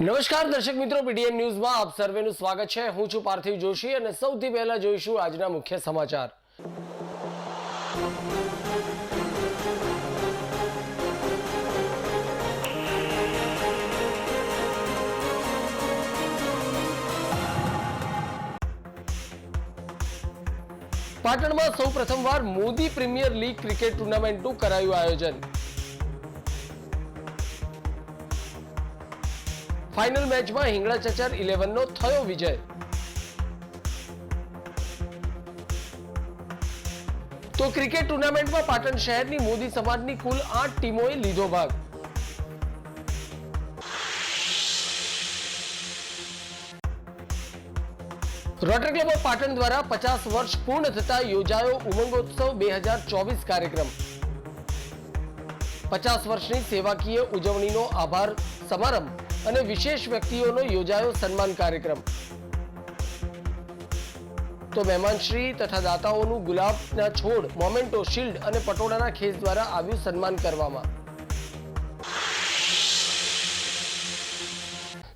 નમસ્કાર દર્શક મિત્રો, પીટીએન ન્યૂઝમાં આપ સર્વેનું સ્વાગત છે। હું છું પાર્થિવ જોશી અને સૌથી પહેલા જોઈશું આજના મુખ્ય સમાચાર। પાટણમાં સૌ પ્રથમવાર મોદી પ્રીમિયર લીગ ક્રિકેટ ટુર્નામેન્ટનું કરાયું આયોજન। ફાઇનલ મેચમાં હિંગળાચચર 11 નો થયો વિજય। તો ક્રિકેટ ટુર્નામેન્ટમાં પાટણ શહેરની મોદી સમાજની કુલ 8 ટીમોએ લીધો ભાગ। રોટરી ક્લબ ઓફ પાટણ દ્વારા 50 વર્ષ પૂર્ણ થતા યોજાયો ઉમંગોત્સવ 2024 કાર્યક્રમ। 50 વર્ષની સેવાકીય ઉજવણીનો આભાર સમારંભ અને વિશેષ વ્યક્તિઓનો યોજાયો સન્માન કાર્યક્રમ। તો મહેમાનશ્રી તથા દાતાઓનું ગુલાબના છોડ, મોમેન્ટો, શિલ્ડ અને પટોળાના ખેસ દ્વારા આવ્યું સન્માન કરવામાં।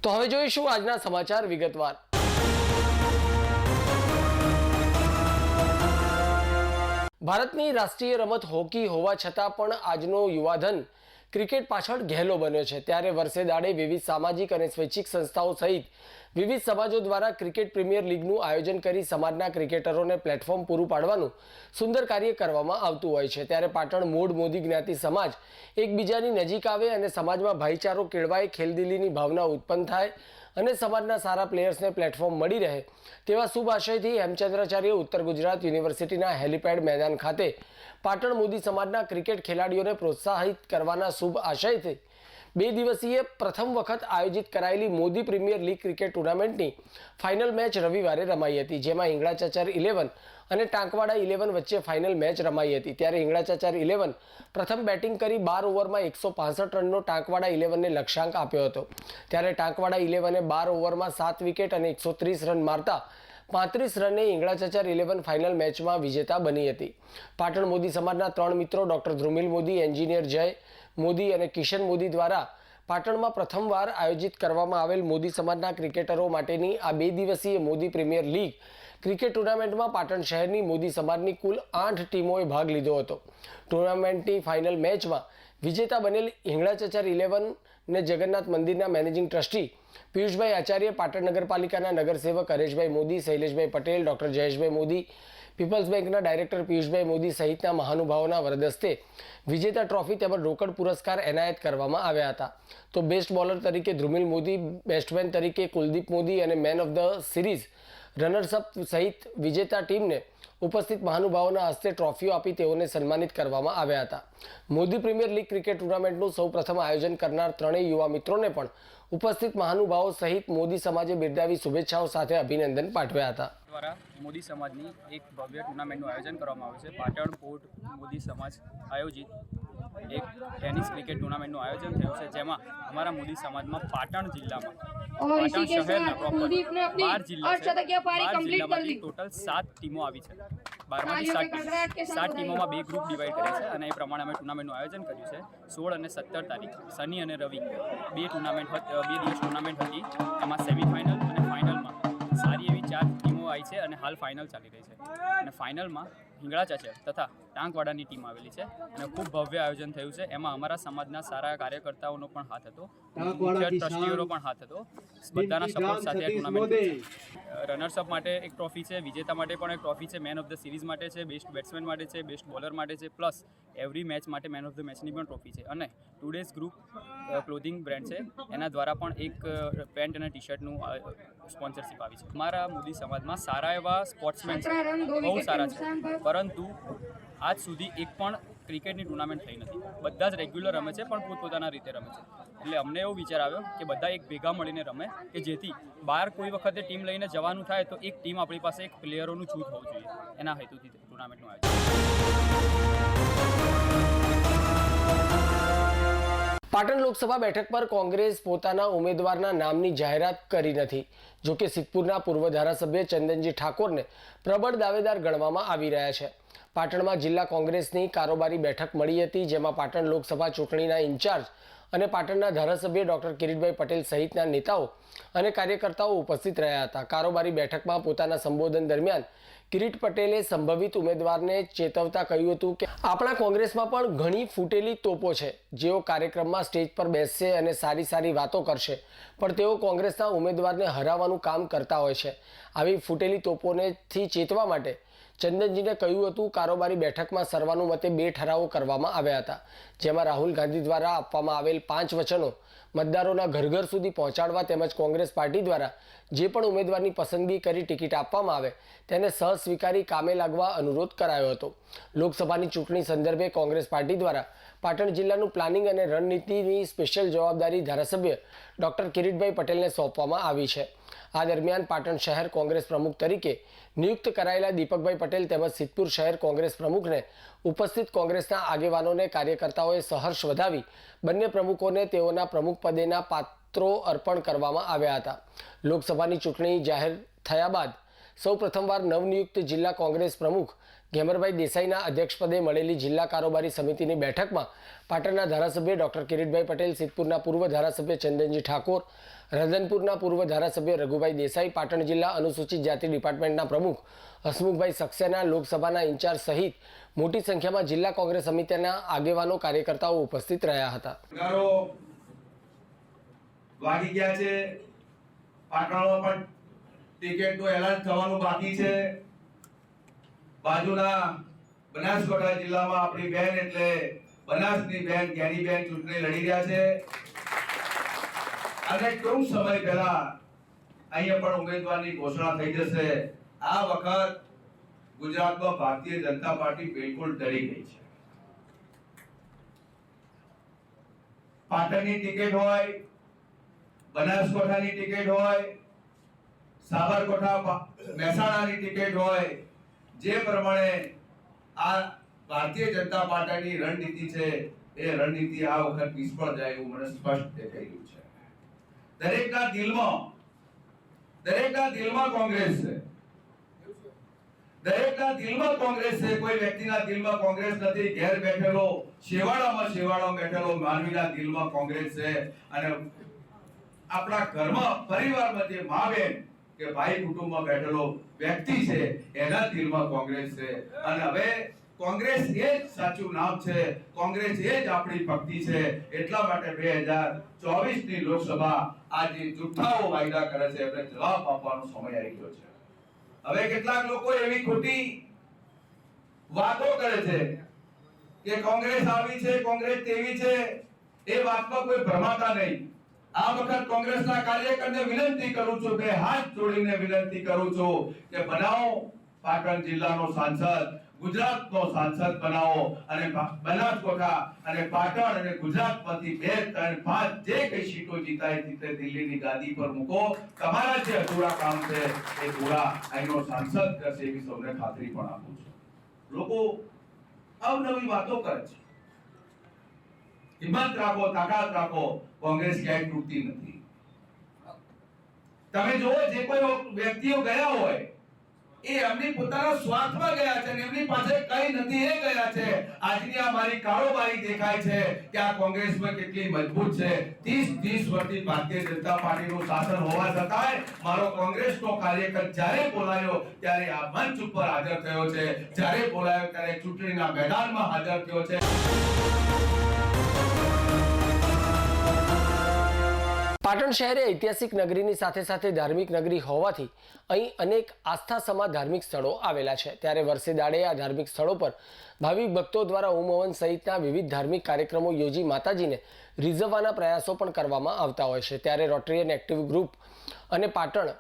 તો હવે જોઈશું આજના સમાચાર વિગતવાર। ભારતની રાષ્ટ્રીય રમત હોકી હોવા છતાં પણ આજનો યુવાધન ક્રિકેટ પાછળ ઘેલો બન્યો છે। ત્યારે વર્ષે દાડે વિવિધ સામાજિક અને સ્વૈચ્છિક સંસ્થાઓ સહિત વિવિધ સમાજો દ્વારા ક્રિકેટ પ્રીમિયર લીગનું આયોજન કરી સમાજના ક્રિકેટરોને પ્લેટફોર્મ પૂરું પાડવાનું સુંદર કાર્ય કરવામાં આવતું હોય છે। ત્યારે પાટણ મૂળ મોદી જ્ઞાતિ સમાજ એકબીજાની નજીક આવે અને સમાજમાં ભાઈચારો કેળવાય, ખેલદિલીની ભાવના ઉત્પન્ન થાય અને સમાજના સારા પ્લેયર્સને પ્લેટફોર્મ મળી રહે તેવા શુભ આશયથી હેમચંદ્રાચાર્ય ઉત્તર ગુજરાત યુનિવર્સિટીના હેલિપેડ મેદાન ખાતે પાટણ મોદી સમાજના ક્રિકેટ ખેલાડીઓને પ્રોત્સાહિત કરવાના શુભ આશયથી 2 દિવસીય પ્રથમ વખત આયોજિત કરાયેલી મોદી પ્રીમિયર લીગ ક્રિકેટ ટુર્નામેન્ટની ફાઇનલ મેચ રવિવારે રમાઈ હતી, જેમાં હિંગળાચચર 11 અને ટાંકવાડા 11 વચ્ચે ફાઇનલ મેચ રમાઈ હતી। ત્યારે હિંગળાચચર 11 પ્રથમ બેટિંગ કરી 12 ઓવરમાં 165 રનનો ટાંકવાડા 11ને લક્ષ્યાંક આપ્યો હતો। ત્યારે ટાંકવાડા 11એ 12 ઓવરમાં 7 વિકેટ અને 130 રન મારતા 35 રને હિંગળાચચર 11 ફાઇનલ મેચમાં વિજેતા બની હતી। પાટણ મોદી સમાજના 3 મિત્રો ડોક્ટર ધ્રુમિલ મોદી, એન્જિનિયર જય મોદી અને કિશન મોદી દ્વારા પાટણમાં પ્રથમવાર આયોજિત કરવામાં આવેલ મોદી સમાજના ક્રિકેટરો માટેની આ 2 દિવસીય મોદી પ્રીમિયર લીગ ક્રિકેટ ટુર્નામેન્ટમાં પાટણ શહેરની મોદી સમાજની કુલ 8 ટીમોએ ભાગ લીધો હતો। ટુર્નામેન્ટની ફાઇનલ મેચમાં વિજેતા બનેલ હિંગળાચચર 11 ને જગન્નાથ મંદિરના મેનેજિંગ ટ્રસ્ટી પિયુષભાઈ આચાર્ય, પાટણ નગરપાલિકાના નગરસેવક હરેશભાઈ મોદી, શૈલેષભાઈ પટેલ, ડોક્ટર જયેશભાઈ મોદી, પીપલ્સ બેંકના ડાયરેક્ટર પિયુષભાઈ મોદી સહિતના મહાનુભાવોના વરદસ્તે વિજેતા ટ્રોફી તેમજ રોકડ પુરસ્કાર એનાયત કરવામાં આવ્યા હતા। તો બેસ્ટ બોલર તરીકે ધ્રુમિલ મોદી, બેસ્ટમેન તરીકે કુલદીપ મોદી અને man of the series runners-up સહિત વિજેતા ટીમને ઉપસ્થિત મહાનુભાવોના હસ્તે ટ્રોફીઓ આપી તેઓને સન્માનિત કરવામાં આવ્યા હતા। મોદી પ્રીમિયર લીગ ક્રિકેટ ટુર્નામેન્ટનું સૌ પ્રથમ આયોજન કરનાર ત્રણેય યુવા મિત્રોને પણ ઉપસ્થિત મહાનુભાવો સહિત મોદી સમાજે બિરદાવી શુભેચ્છાઓ સાથે અભિનંદન પાઠવ્યા હતા। દ્વારા મોદી સમાજની એક ભવ્ય ટુર્નામેન્ટનું આયોજન કરવામાં આવ્યું છે। પાટણ પોર્ટ મોદી સમાજ આયોજિત એક ટેનિસ ક્રિકેટ ટુર્નામેન્ટનું આયોજન થયું છે, જેમાં અમારા મોદી સમાજમાં પાટણ જિલ્લામાં પાટણ શહેરના પ્રોપર 12 જિલ્લા છે, 12 જિલ્લામાંથી ટોટલ 7 ટીમો આવી છે। 12માંથી 7 ટીમોમાં 2 ગ્રુપ ડિવાઈડ કર્યા છે અને એ પ્રમાણે અમે ટુર્નામેન્ટનું આયોજન કર્યું છે। 16 અને 17 તારીખ શનિ અને રવિ 2 દિવસ ટુર્નામેન્ટ હતી। એમાં સેમિફાઇનલ અને ફાઇનલમાં સારી એવી 4 ટીમો આવી છે અને હાલ ફાઇનલ ચાલી રહી છે। અને ફાઇનલમાં હિંગળાચચર તથા ટાંકવાડાની ટીમ આવેલી છે અને ખૂબ ભવ્ય આયોજન થયું છે। એમાં અમારા સમાજના સારા કાર્યકર્તાઓનો પણ હાથ હતો, મુખ્ય ટ્રસ્ટીઓનો પણ હાથ હતો। બધાના સપોર્ટ સાથે આ ટુર્નામેન્ટ રનર્સઅપ માટે એક ટ્રોફી છે, વિજેતા માટે પણ એક ટ્રોફી છે, મેન ઓફ ધ સિરીઝ માટે છે, બેસ્ટ બેટ્સમેન માટે છે, બેસ્ટ બોલર માટે છે, પ્લસ એવરી મેચ માટે મેન ઓફ ધ મેચની પણ ટ્રોફી છે। અને ટુડેઝ ગ્રુપ ક્લોથિંગ બ્રાન્ડ છે, એના દ્વારા પણ એક પેન્ટ અને ટી શર્ટનું સ્પોન્સરશિપ આવી છે। અમારા મોદી સમાજમાં સારા એવા સ્પોર્ટ્સમેન છે, બહુ સારા છે, પરંતુ આજ સુધી એક પણ ક્રિકેટની ટુર્નામેન્ટ થઈ નથી। બધા જ રેગ્યુલર રમે છે, પણ પોતપોતાના રીતે રમે છે। એટલે અમને એવો વિચાર આવ્યો કે બધા એક ભેગા મળીને રમે, કે જેથી બહાર કોઈ વખતે ટીમ લઈને જવાનું થાય તો એક ટીમ આપણી પાસે એક પ્લેયરોનું જૂથ હોવું જોઈએ। એના હેતુથી ટુર્નામેન્ટનું આયોજન। પાટણ લોકસભા બેઠક પર કોંગ્રેસ પોતાના ઉમેદવારના નામની જાહેરાત કરી નથી। જોકે સિદ્ધપુરના પૂર્વ ધારાસભ્ય ચંદનજી ઠાકોરને પ્રબળ દાવેદાર ગણવામાં આવી રહ્યા છે। પાટણમાં જિલ્લા કોંગ્રેસની કારોબારી બેઠક મળી હતી, જેમાં પાટણ લોકસભા ચૂંટણીના ઇન્ચાર્જ અને પાટણના ધારાસભ્ય ડૉક્ટર કિરીટભાઈ પટેલ સહિતના નેતાઓ અને કાર્યકર્તાઓ ઉપસ્થિત રહ્યા હતા. કારોબારી બેઠકમાં પોતાના સંબોધન દરમિયાન કિરીટ પટેલે સંભવિત ઉમેદવારને ચેતવતા કહ્યું હતું કે આપણા કોંગ્રેસમાં પણ ઘણી ફૂટેલી તોપો છે, જેઓ કાર્યક્રમમાં સ્ટેજ પર બેસશે અને સારી વાતો કરશે, પણ તેઓ કોંગ્રેસના ઉમેદવારને હરાવવાનું કામ કરતા હોય છે. આવી ફૂટેલી તોપોનેથી ચેતવા માટે ચંદનજીને કહ્યું હતું. કારોબારી બેઠકમાં સર્વાનુમતે 2 ઠરાવો કરવામાં આવ્યા હતા, જેમાં રાહુલ ગાંધી દ્વારા આપવામાં આવેલ 5 વચનો મતદારોના ઘર સુધી પહોંચાડવા તેમજ કોંગ્રેસ પાર્ટી દ્વારા જે પણ ઉમેદવારની પસંદગી કરી ટિકિટ આપવામાં આવે તેને સહસ્વીકારી કામે લાગવા અનુરોધ કરાયો હતો. લોકસભાની ચૂંટણી સંદર્ભે કોંગ્રેસ પાર્ટી દ્વારા પાટણ જિલ્લાનું પ્લાનિંગ અને રણનીતિની સ્પેશિયલ જવાબદારી ધારાસભ્ય ડૉક્ટર કિરીટભાઈ પટેલને સોંપવામાં આવી છે. આ દરમિયાન પાટણ શહેર કોંગ્રેસ પ્રમુખ તરીકે નિયુક્ત કરાયેલા દીપકભાઈ પટેલ તેમજ સિદ્ધપુર શહેર કોંગ્રેસ પ્રમુખને ઉપસ્થિત કોંગ્રેસના આગેવાનોને કાર્યકર્તાઓએ સહર્ષ વધાવી બંને પ્રમુખોને તેઓના પ્રમુખ પદેના પાત્રો અર્પણ કરવામાં આવ્યા હતા. લોકસભાની ચૂંટણી જાહેર થયા બાદ સૌ પ્રથમવાર નવનિયુક્ત જિલ્લા કોંગ્રેસ પ્રમુખ ઘેમરભાઈ દેસાઈના અધ્યક્ષપદે મળેલી જિલ્લા કારોબારી સમિતિની બેઠકમાં પાટણના ધારાસભ્ય ડૉક્ટર કિરીટભાઈ પટેલ, સિદ્ધપુરના પૂર્વ ધારાસભ્ય ચંદનજી ઠાકોર, રધનપુરના પૂર્વ ધારાસભ્ય રઘુભાઈ દેસાઈ, પાટણ જિલ્લા અનુસૂચિત જાતિ ડિપાર્ટમેન્ટના પ્રમુખ હસમુખભાઈ સક્સેના, લોકસભાના ઇન્ચાર્જ સહિત મોટી સંખ્યામાં જિલ્લા કોંગ્રેસ સમિતિના આગેવાનો કાર્યકર્તાઓ ઉપસ્થિત રહ્યા હતા. વાગી ગયા છે. પાટણમાં પણ ટિકિટનું એલાન થવાનું બાકી છે. બાજુના બનાસકાંઠા જિલ્લામાં આપણી બેન એટલે બનાસની બેન જ્ઞાનીબેન ચૂંટણી લડી રહ્યા છે અને ટૂંક સમય પહેલા અહીંયા પણ ઉમેદવારની ઘોષણા થઈ જશે. આ વખત ગુજરાતમાં ભારતીય જનતા પાર્ટી બિલકુલ ડરી ગઈ છે. પાટણની ટિકિટ હોય, બનાસકાંઠાની ટિકિટ હોય, સાબરકાંઠા મહેસાણાની ટિકિટ હોય, જે પ્રમાણે આ ભારતીય જનતા પાર્ટીની રણનીતિ છે એ રણનીતિ આ વખત નિષ્ફળ જાય એવું મને સ્પષ્ટ દેખાઈ રહ્યું છે. દરેકના દિલમાં કોંગ્રેસ છે. દરેકના દિલમાં કોંગ્રેસ છે. કોઈ વ્યક્તિના દિલમાં કોંગ્રેસ નથી. ઘેર બેઠેલો શેવાળામાં બેઠેલો માનવીના દિલમાં કોંગ્રેસ છે. અને આપણા ઘરમાં પરિવારમાં જે મા બેન કે ભાઈ કુટુંબમાં બેઠેલો વ્યક્તિ છે એના દિલમાં કોંગ્રેસ છે. અને હવે કોંગ્રેસ એ જ સાચું નામ છે. કોંગ્રેસ એ જ આપણી ભક્તિ છે. એટલા માટે 2024 ની લોકસભા આ જે જુઠ્ઠાઓ વાયદા કરે છે એમને જવાબ આપવાનો સમય આવી ગયો છે. હવે કેટલાક લોકો એવી ખોટી વાતો કરે છે કે કોંગ્રેસ આવી છે, કોંગ્રેસ તેવી છે. એ વાતમાં કોઈ ભ્રમાતા નહીં. આ વખત કોંગ્રેસના કાર્યકરને વિનંતી કરું છું, 2 હાથ જોડીને વિનંતી કરું છું કે બનાવો પાટણ જિલ્લાનો સાંસદ, ગુજરાતનો સાંસદ બનાવો અને બનાસકાંઠા અને પાટણ અને ગુજરાતમાંથી 2, 3, 5 જે કઈ સીટો જીતાય તે દિલ્હીની ગાદી પર મૂકો. તમારા જે અધૂરા કામ છે એ પૂરા અહીંનો સાંસદ કરશે એવી સૌને ખાતરી પણ આપું છું. લોકો અવનવી વાતો કરે છે. હિંમત રાખો, તાકાત રાખો. કોંગ્રેસ ક્યાંય તૂટતી નથી. તમે જુઓ જે કોઈ વ્યક્તિઓ ગયા હોય એ એમની પોતાના સ્વાર્થમાં ગયા છે અને એમની પાસે કઈ નથી એ ગયા છે. આજની આ મારી કારોબારી દેખાય છે કે આ કોંગ્રેસમાં કેટલી મજબૂત છે. 30 વર્ષથી ભારતીય જનતા પાર્ટીનું શાસન હોવા છતાંય મારો કોંગ્રેસનો કાર્યકર જ્યારે બોલાયો ત્યારે આ મંચ ઉપર હાજર થયો છે. જ્યારે બોલાયો ત્યારે ચૂંટણીના મેદાનમાં હાજર થયો છે. પાટણ શહેર એ ઐતિહાસિક નગરીની સાથે સાથે ધાર્મિક નગરી હોવાથી અહીં અનેક આસ્થા સમા ધાર્મિક સ્થળો આવેલા છે. ત્યારે વર્ષે દાડે આ ધાર્મિક સ્થળો પર ભાવિક ભક્તો દ્વારા હોમ હવન સહિતના વિવિધ ધાર્મિક કાર્યક્રમો યોજી માતાજીને રીઝવવાના પ્રયાસો પણ કરવામાં આવતા હોય છે. ત્યારે રોટરીયન એક્ટિવ ગ્રુપ અને પાટણ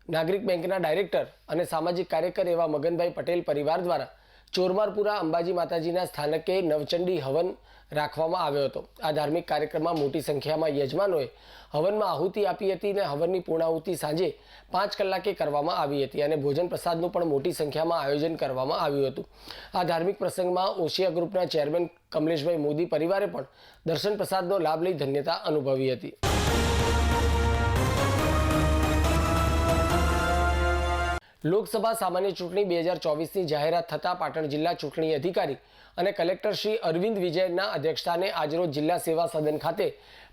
નાગરિક બેંકના ડાયરેક્ટર અને સામાજિક કાર્યકર એવા મગનભાઈ પટેલ પરિવાર દ્વારા ચોરમારપુરા અંબાજી માતાજીના સ્થાનકે નવચંડી હવન રાખવામાં આવ્યો હતો. આ ધાર્મિક કાર્યક્રમમાં મોટી સંખ્યામાં યજમાનોએ હવનમાં આહુતિ આપી હતી અને હવનની પૂર્ણાહુતિ સાંજે 5 કલાકે કરવામાં આવી હતી અને ભોજન પ્રસાદનું પણ મોટી સંખ્યામાં આયોજન કરવામાં આવ્યું હતું. આ ધાર્મિક પ્રસંગમાં ઓશિયા ગ્રુપના ચેરમેન કમલેશભાઈ મોદી પરિવારે પણ દર્શન પ્રસાદનો લાભ લઈ ધન્યતા અનુભવી હતી. લોકસભા સામાન્ય ચૂંટણી 2024ની જાહેરાત થતાં પાટણ જિલ્લા ચૂંટણી અધિકારી અને કલેક્ટર શ્રી અરવિંદ વિજયના અધ્યક્ષસ્થાને આજરોજ જિલ્લા સેવા સદન ખાતે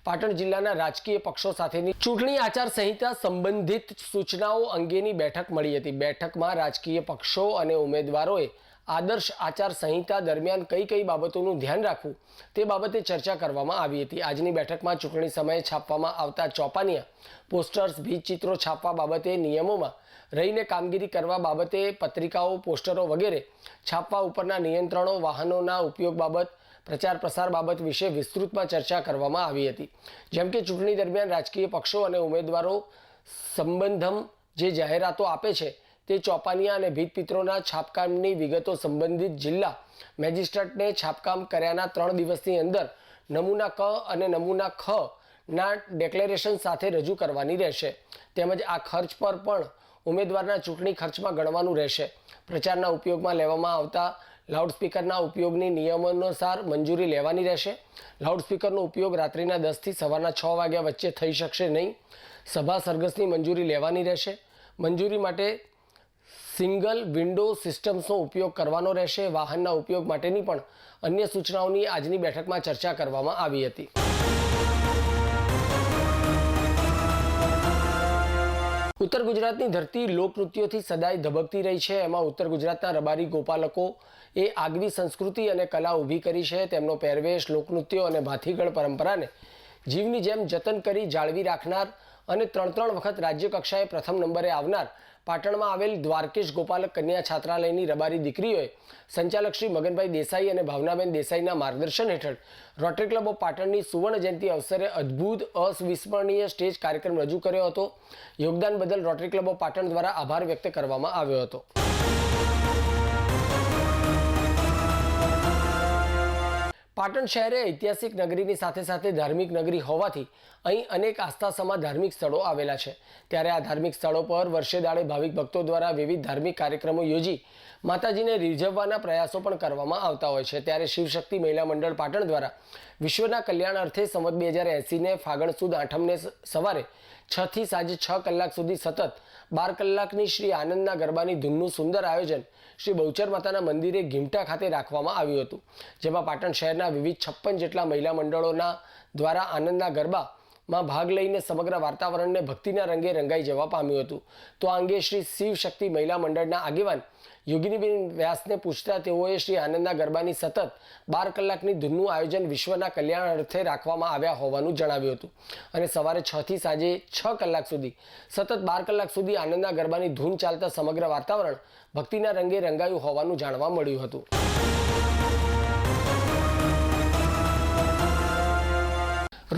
પાટણ જિલ્લાના રાજકીય પક્ષો સાથેની ચૂંટણી આચાર સંહિતા સંબંધિત સૂચનાઓ અંગેની બેઠક મળી હતી. બેઠકમાં રાજકીય પક્ષો અને ઉમેદવારોએ આદર્શ આચાર સંહિતા દરમિયાન કઈ કઈ બાબતોનું ધ્યાન રાખવું તે બાબતે ચર્ચા કરવામાં આવી હતી. આજની બેઠકમાં ચૂંટણી સમયે છાપવામાં આવતા ચોપાનિયા, પોસ્ટર્સ, ભીંતચિત્રો છાપવા બાબતે નિયમોમાં રહીને કામગીરી કરવા બાબતે પત્રિકાઓ, પોસ્ટરો વગેરે છાપવા ઉપરના નિયંત્રણો, વાહનોના ઉપયોગ બાબત, પ્રચાર પ્રસાર બાબત વિશે વિસ્તૃતમાં ચર્ચા કરવામાં આવી હતી. જેમ કે ચૂંટણી દરમિયાન રાજકીય પક્ષો અને ઉમેદવારો સંબંધમ જે જાહેરાતો આપે છે તે ચોપાનિયા અને ભીંતચિત્રોના છાપકામની વિગતો સંબંધિત જિલ્લા મેજિસ્ટ્રેટને છાપકામ કર્યાના 3 દિવસની અંદર નમૂના ક અને નમૂના ખ ના ડેક્લેરેશન સાથે રજૂ કરવાની રહેશે. તેમજ આ ખર્ચ પર પણ ઉમેદવારના ચૂંટણી ખર્ચમાં ગણવાનું રહેશે. પ્રચારના ઉપયોગમાં લેવામાં આવતા લાઉડસ્પીકરના ઉપયોગની નિયમાનુસાર મંજૂરી લેવાની રહેશે. લાઉડસ્પીકરનો ઉપયોગ રાત્રિના 10 થી સવારના 6 વાગ્યા વચ્ચે થઈ શકશે નહીં. સભા સરઘસની મંજૂરી લેવાની રહેશે. મંજૂરી માટે સિંગલ વિન્ડો સિસ્ટમ્સનો ઉપયોગ કરવાનો રહેશે. વાહનના ઉપયોગ માટેની પણ અન્ય સૂચનાઓની આજની બેઠકમાં ચર્ચા કરવામાં આવી હતી. ઉત્તર ગુજરાતની ધરતી લોકનૃત્યોથી સદાય ધબકતી રહી છે. એમાં ઉત્તર ગુજરાતના રબારી ગોપાલકો એ આગવી સંસ્કૃતિ અને કલા ઊભી કરી છે. તેમનો પહેરવેશ, લોકનૃત્યો અને ભાથીગળ પરંપરાને જીવની જેમ જતન કરી જાળવી રાખનાર અને 3 વખત રાજ્ય કક્ષાએ પ્રથમ નંબરે આવનાર પાટણમાં આવેલ દ્વારકેશ ગોપાલક કન્યા છાત્રાલયની રબારી દીકરીઓએ સંચાલક શ્રી મગનભાઈ દેસાઈ અને ભાવનાબેન દેસાઈના માર્ગદર્શન હેઠળ રોટરી ક્લબ ઓફ પાટણની સુવર્ણ જયંતિ અવસરે અદ્ભુત અવિસ્મરણીય સ્ટેજ કાર્યક્રમ રજૂ કર્યો હતો. યોગદાન બદલ રોટરી ક્લબ ઓફ પાટણ દ્વારા આભાર વ્યક્ત કરવામાં આવ્યો હતો. પાટણ શહેર એ ઐતિહાસિક નગરીની સાથે સાથે ધાર્મિક નગરી હોવાથી અહીં અનેક આસ્થાસમા ધાર્મિક સ્થળો આવેલા છે. ત્યારે આ ધાર્મિક સ્થળો પર વર્ષે દાડે ભાવિક ભક્તો દ્વારા વિવિધ ધાર્મિક કાર્યક્રમો યોજી માતાજીને રીઝવવાના પ્રયાસો પણ કરવામાં આવતા હોય છે. ત્યારે શિવશક્તિ મહિલા મંડળ પાટણ દ્વારા વિશ્વના કલ્યાણ અર્થે સંવત 2080ને ફાગણ સુદ આઠમને સવારે 6 થી સાંજે 6 કલાક સુધી સતત 12 કલાકની શ્રી આનંદના ગરબાની ધૂનનું સુંદર આયોજન શ્રી બહુચર માતાના મંદિરે ઘીમટા ખાતે રાખવામાં આવ્યું હતું. જેમાં પાટણ શહેરના વિવિધ 56 જેટલા મહિલા મંડળોના દ્વારા આનંદના ગરબામાં ભાગ લઈને સમગ્ર વાતાવરણને ભક્તિના રંગે રંગાઈ જવા પામ્યું હતું. તો આ અંગે શ્રી શિવશક્તિ મહિલા મંડળના આગેવાન યોગિનીબેન વ્યાસને પૂછતા તેઓએ શ્રી આનંદના ગરબાની સતત 12 કલાકની ધૂનનું આયોજન વિશ્વના કલ્યાણ અર્થે રાખવામાં આવ્યા હોવાનું જણાવ્યું હતું. અને સવારે 6 થી સાંજે 6 કલાક સુધી સતત 12 કલાક સુધી આનંદના ગરબાની ધૂન ચાલતા સમગ્ર વાતાવરણ ભક્તિના રંગે રંગાયું હોવાનું જાણવા મળ્યું હતું.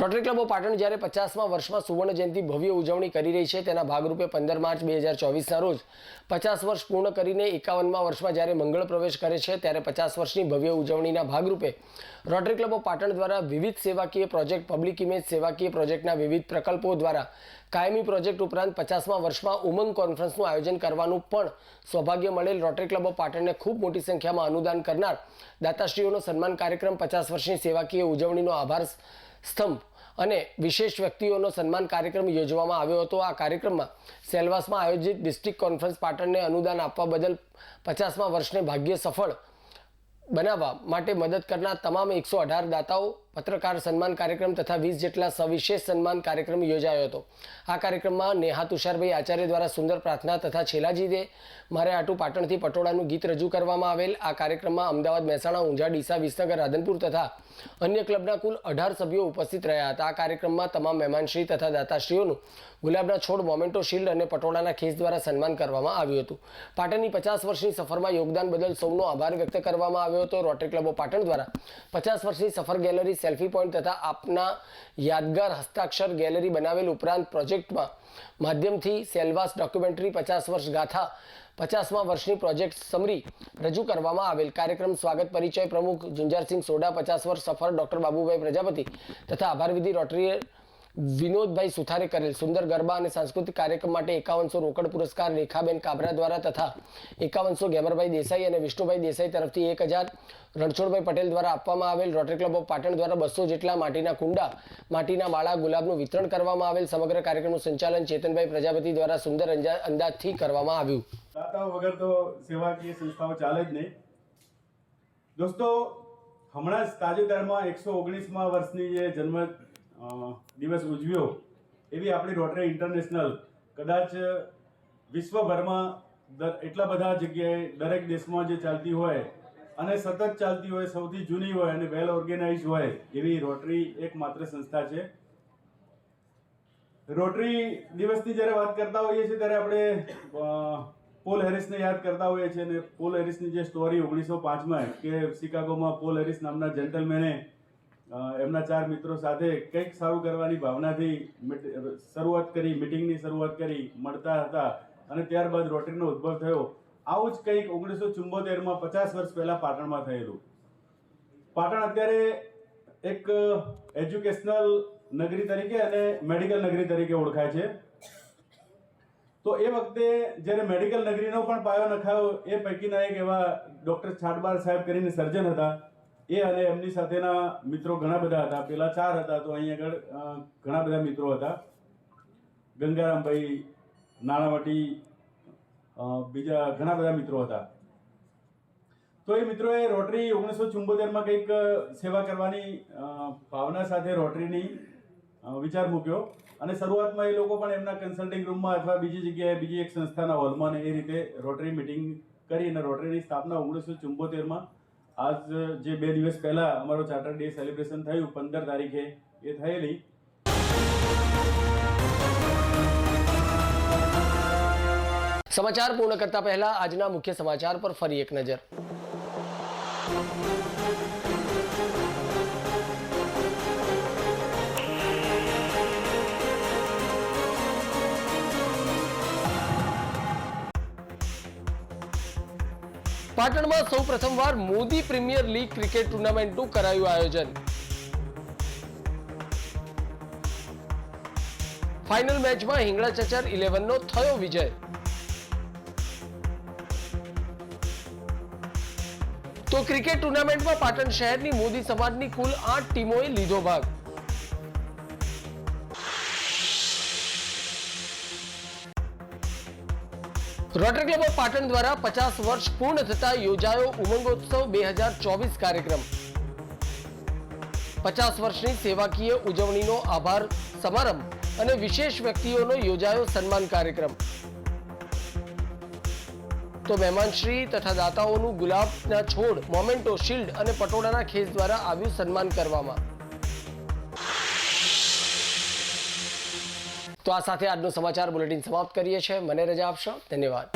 રોટરી ક્લબ ઓફ પાટણ જ્યારે 50મા વર્ષમાં સુવર્ણ જયંતિ ભવ્ય ઉજવણી કરી રહી છે. તેના ભાગરૂપે 15 માર્ચ 2024ના રોજ 50 વર્ષ પૂર્ણ કરીને 51મા વર્ષમાં જ્યારે મંગળ પ્રવેશ કરે છે ત્યારે 50 વર્ષની ભવ્ય ઉજવણીના ભાગરૂપે રોટરી ક્લબ ઓફ પાટણ દ્વારા વિવિધ સેવાકીય પ્રોજેક્ટ, પબ્લિક ઇમેજ સેવાકીય પ્રોજેક્ટના વિવિધ પ્રકલ્પો દ્વારા કાયમી પ્રોજેક્ટ ઉપરાંત 50મા વર્ષમાં ઉમંગ કોન્ફરન્સનું આયોજન કરવાનું પણ સૌભાગ્ય મળેલ રોટરી ક્લબ ઓફ પાટણને ખૂબ મોટી સંખ્યામાં અનુદાન કરનાર દાતાશ્રીઓનો સન્માન કાર્યક્રમ, 50 વર્ષની સેવાકીય ઉજવણીનો આભાર સ્તંભ અને વિશેષ વ્યક્તિઓનો સન્માન કાર્યક્રમ યોજવામાં આવ્યો હતો. આ કાર્યક્રમમાં સેલવાસમાં આયોજિત ડિસ્ટ્રિક્ટ કોન્ફરન્સ પાટણને અનુદાન આપવા બદલ 50મા વર્ષને ભાગ્ય સફળ બનાવવા માટે મદદ કરનાર તમામ 118 દાતાઓ, પત્રકાર સન્માન કાર્યક્રમ તથા 20 જેટલા સવિશેષ સન્માન કાર્યક્રમ યોજાયો હતો. આ કાર્યક્રમમાં નેહા તુષારભાઈ આચાર્ય દ્વારા સુંદર પ્રાર્થના તથા છેલાજીએ મારે આટું પાટણથી પટોળાનું ગીત રજૂ કરવામાં આવેલ. આ કાર્યક્રમમાં અમદાવાદ, મહેસાણા, ઊંઝા, ડીસા, વિસનગર, રાધનપુર તથા અન્ય ક્લબના કુલ 18 સભ્યો ઉપસ્થિત રહ્યા હતા. આ કાર્યક્રમમાં તમામ મહેમાનશ્રી તથા દાતાશ્રીઓનું ગુલાબના છોડ, મોમેન્ટો, શિલ્ડ અને પટોળાના ખેસ દ્વારા સન્માન કરવામાં આવ્યું હતું. પાટણની 50 વર્ષની સફરમાં યોગદાન બદલ સૌનો આભાર વ્યક્ત કરવામાં આવ્યો હતો. રોટરી ક્લબ ઓફ પાટણ દ્વારા 50 વર્ષની સફર ગેલેરી, સેલ્ફી પોઈન્ટ તથા આપના યાદગાર હસ્તાક્ષર ગેલેરી બનાવેલ ઉપરાંત પ્રોજેક્ટમાં માધ્યમથી સેલવાસ ડોક્યુમેન્ટરી 50 વર્ષ ગાથા 50મા વર્ષની પ્રોજેક્ટ સમરી રજૂ કરવામાં આવેલ. કાર્યક્રમ સ્વાગત પરિચય પ્રમુખ ઝુંઝારસિંહ સોઢા, 50 વર્ષ સફર ડોક્ટર બાબુભાઈ પ્રજાપતિ તથા આભાર વિધિ રોટરી વિનોદભાઈ સુથારે કરેલ સુંદર ગરબા અને સાંસ્કૃતિક કાર્યક્રમ માટે 5100 રોકડ પુરસ્કાર રેખાબેન કાબરા દ્વારા તથા 5100 ગેમરભાઈ દેસાઈ અને વિષ્ણુભાઈ દેસાઈ તરફથી 1000 રણછોડભાઈ પટેલ દ્વારા આપવામાં આવેલ રોટરી ક્લબ ઓફ પાટણ દ્વારા 200 જેટલા માટીના કુંડા માટીના માળા ગુલાબનું વિતરણ કરવામાં આવેલ સમગ્ર કાર્યક્રમનું સંચાલન ચેતનભાઈ પ્રજાપતિ દ્વારા સુંદર અંદાજથી કરવામાં આવ્યું. દાતાઓ વગર તો સેવાકીય સંસ્થાઓ ચાલે જ નહીં. દોસ્તો, હમણાં જ તાજેતરમાં 119મા વર્ષની જે જન્મ દિવસ ઉજવ્યો એવી આપણી રોટરી ઇન્ટરનેશનલ કદાચ વિશ્વભરમાં એટલા બધા જગ્યાએ દરેક દેશમાં જે ચાલતી હોય અને સતત ચાલતી હોય, સૌથી જૂની હોય અને વેલ ઓર્ગેનાઇઝ હોય એવી રોટરી એકમાત્ર સંસ્થા છે. રોટરી દિવસની જ્યારે વાત કરતા હોઈએ છીએ ત્યારે આપણે પોલ હેરિસને યાદ કરતા હોઈએ છીએ અને પોલ હેરિસની જે સ્ટોરી 1905માં કે શિકાગોમાં પોલ હેરિસ નામના જેન્ટલમેને એમના 4 મિત્રો સાથે કંઈક સારું કરવાની ભાવનાથી શરૂઆત કરી, મિટિંગની શરૂઆત કરી, મળતા હતા અને ત્યારબાદ રોટરીનો ઉદ્ભવ થયો. આવું જ કંઈક 1974માં 50 વર્ષ પહેલા પાટણમાં થયેલું. પાટણ અત્યારે એક એજ્યુકેશનલ નગરી તરીકે અને મેડિકલ નગરી તરીકે ઓળખાય છે. તો એ વખતે જ્યારે મેડિકલ નગરીનો પણ પાયો નખાયો એ પૈકીના એક એવા ડૉક્ટર છાટબાર સાહેબ કરીને સર્જન હતા. એ અને એમની સાથેના મિત્રો ઘણા બધા હતા. પેલા 4 હતા, તો અહીં આગળ ઘણા બધા મિત્રો હતા. ગંગારામભાઈ નાણાવટી, બીજા ઘણા બધા મિત્રો હતા. તો એ મિત્રોએ રોટરી 1974માં કંઈક સેવા કરવાની ભાવના સાથે રોટરીની વિચાર મૂક્યો અને શરૂઆતમાં એ લોકો પણ એમના કન્સલ્ટિંગ રૂમમાં અથવા બીજી જગ્યાએ બીજી એક સંસ્થાના હોલમાં એ રીતે રોટરી મિટિંગ કરી અને રોટરીની સ્થાપના 1974માં આજ જે 2 દિવસ પહેલા અમારો ચાર્ટર ડે સેલિબ્રેશન થયું 15 તારીખે એ થયેલી. સમાચાર પૂર્ણ કરતા પહેલા આજના મુખ્ય સમાચાર પર ફરી એક નજર. પાટણમાં સૌ પ્રથમવાર મોદી પ્રીમિયર લીગ ક્રિકેટ ટુર્નામેન્ટનું કરાયું આયોજન. ફાઇનલ મેચમાં હિંગળા ચચર 11નો થયો વિજય. તો ક્રિકેટ ટુર્નામેન્ટમાં પાટણ શહેરની મોદી સમાજની કુલ 8 ટીમોએ લીધો ભાગ. રોટરી ક્લબ ઓફ પાટણ દ્વારા 50 વર્ષ પૂર્ણ થતા યોજાયો ઉમંગોત્સવ 2024 કાર્યક્રમ. 50 વર્ષની સેવાકીય ઉજવણીનો આભાર સમારંભ અને વિશેષ વ્યક્તિઓનો યોજાયો સન્માન કાર્યક્રમ. તો મહેમાનશ્રી તથા દાતાઓનું ગુલાબના છોડ, મોમેન્ટો, શિલ્ડ અને પટોળાના ખેસ દ્વારા આવ્યું સન્માન કરવામાં. તો આ સાથે આજનો સમાચાર બુલેટિન સમાપ્ત કરીએ છીએ. મને રજા આપશો. ધન્યવાદ.